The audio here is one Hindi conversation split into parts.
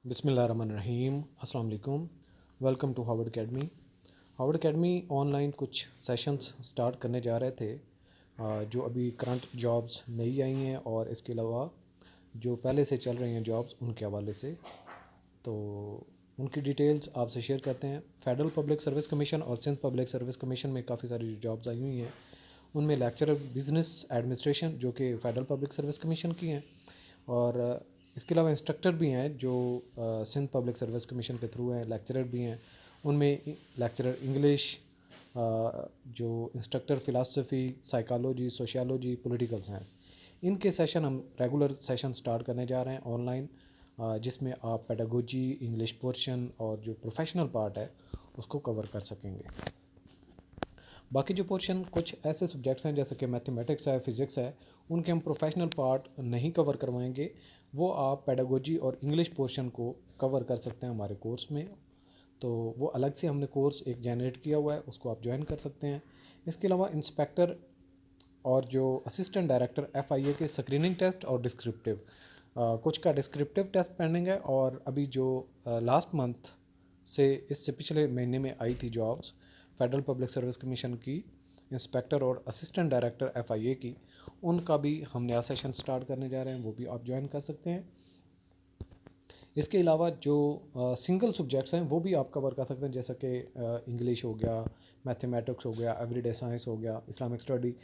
बिस्मिल्लाहिर्रहमानिर्रहीम। अस्सलाम वालेकुम। Welcome to Harvard academy. Harvard academy online कुछ सेशंस स्टार्ट करने जा रहे थे जो अभी करंट जॉब्स नई आई हैं और इसके अलावा जो पहले से चल रही हैं जॉब्स उनके हवाले से, तो उनकी डिटेल्स आपसे शेयर करते हैं। फेडरल पब्लिक सर्विस कमीशन और सिंध पब्लिक सर्विस कमीशन में काफ़ी सारी जॉब्स आई हुई हैं। उनमें लेक्चरर बिज़नेस एडमिनिस्ट्रेशन जो कि फेडरल पब्लिक सर्विस कमीशन की हैं, और इसके अलावा इंस्ट्रक्टर भी हैं जो सिंध पब्लिक सर्विस कमीशन के थ्रू हैं। लेक्चरर भी हैं, उनमें लेक्चरर इंग्लिश, जो instructor philosophy, psychology, sociology, political science, इनके सेशन हम रेगुलर सेशन स्टार्ट करने जा रहे हैं ऑनलाइन, जिसमें आप पेडागोजी, इंग्लिश पोर्शन और जो प्रोफेशनल पार्ट है उसको कवर कर सकेंगे। बाकी जो पोर्शन कुछ ऐसे सब्जेक्ट्स हैं जैसे कि मैथमेटिक्स है, फ़िज़िक्स है, उनके हम प्रोफेशनल पार्ट नहीं कवर करवाएंगे। वो आप पेडागोजी और इंग्लिश पोर्शन को कवर कर सकते हैं हमारे कोर्स में। तो वो अलग से हमने कोर्स एक जनरेट किया हुआ है, उसको आप ज्वाइन कर सकते हैं। इसके अलावा इंस्पेक्टर और जो असिस्टेंट डायरेक्टर FIA के स्क्रीनिंग टेस्ट और डिस्क्रिप्टिव, कुछ का डिस्क्रिप्टिव टेस्ट पेंडिंग है, और अभी जो लास्ट मंथ से इससे पिछले महीने में आई थी jobs federal public service commission की इंस्पेक्टर और असिस्टेंट डायरेक्टर FIA की, उनका भी हम नया सेशन स्टार्ट करने जा रहे हैं, वो भी आप ज्वाइन कर सकते हैं। इसके अलावा जो सिंगल सब्जेक्ट्स हैं वो भी आप कवर कर सकते हैं, जैसा कि इंग्लिश हो गया, मैथमेटिक्स हो गया, एवरीडे साइंस हो गया, इस्लामिक स्टडी।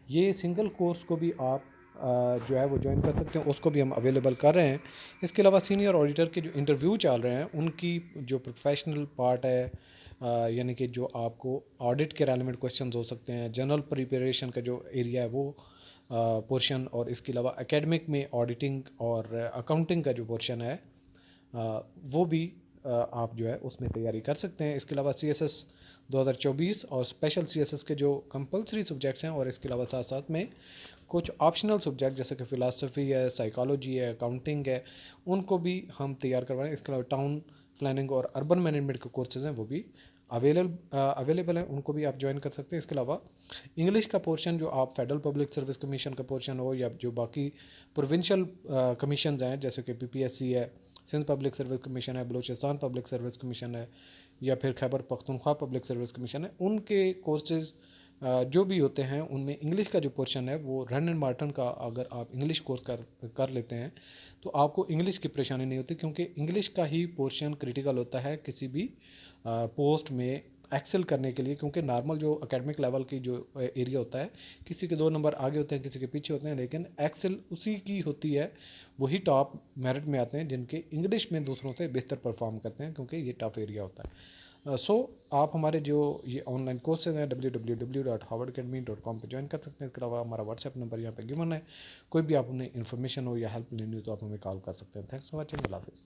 ये सिंगल कोर्स को भी आप जो है वो ज्वाइन कर सकते हैं, उसको भी हम अवेलेबल कर रहे हैं। इसके अलावा सीनियर ऑडिटर के जो इंटरव्यू चल रहे हैं उनकी जो प्रोफेशनल पार्ट है, यानी कि जो आपको ऑडिट के रेलेवेंट क्वेश्चंस हो सकते हैं, जनरल प्रिपरेशन का जो एरिया है वो पोर्शन, और इसके अलावा एकेडमिक में ऑडिटिंग और अकाउंटिंग का जो पोर्शन है वो भी आप जो है उसमें तैयारी कर सकते हैं। इसके अलावा CSS 2024 और स्पेशल CSS के जो कंपलसरी सब्जेक्ट्स हैं, और इसके अलावा साथ साथ में कुछ ऑप्शनल सब्जेक्ट जैसे कि फ़िलासफ़ी है, साइकोलॉजी है, अकाउंटिंग है, उनको भी हम तैयार करवाएं। इसके अलावा टाउन प्लानिंग और अर्बन मैनेजमेंट के कोर्सेज़ हैं वो भी अवेलेबल हैं, उनको भी आप ज्वाइन कर सकते हैं। इसके अलावा इंग्लिश का पोर्शन जो आप फेडरल पब्लिक सर्विस कमीशन का पोर्शन हो, या जो बाकी प्रोविंशियल कमीशन हैं जैसे कि PPSC है, सिंध पब्लिक सर्विस कमीशन है, बलूचिस्तान पब्लिक सर्विस कमीशन है, या फिर Khyber Pakhtunkhwa public service commission है, उनके कोर्सेज जो भी होते हैं उनमें इंग्लिश का जो पोर्शन है वो रन एंड मार्टन का अगर आप इंग्लिश कोर्स कर लेते हैं तो आपको इंग्लिश की परेशानी नहीं होती, क्योंकि इंग्लिश का ही पोर्शन क्रिटिकल होता है किसी भी पोस्ट में एक्सेल करने के लिए। क्योंकि नॉर्मल जो एकेडमिक लेवल की जो एरिया होता है, किसी के 2 नंबर आगे होते हैं, किसी के पीछे होते हैं, लेकिन एक्सेल उसी की होती है, वही टॉप मेरिट में आते हैं जिनके इंग्लिश में दूसरों से बेहतर परफॉर्म करते हैं, क्योंकि ये टफ एरिया होता है। आप हमारे जो ये ऑनलाइन कोर्सेज हैं www.harvardacademy.com पे ज्वाइन कर सकते हैं। इसके अलावा हमारा व्हाट्सएप नंबर यहाँ पे गिवन है, कोई भी आप उन्हें इन्फॉर्मेशन हो या हेल्प लेनी हो तो आप हमें कॉल कर सकते हैं। Thanks for watching. अल्लाह हाफिज़।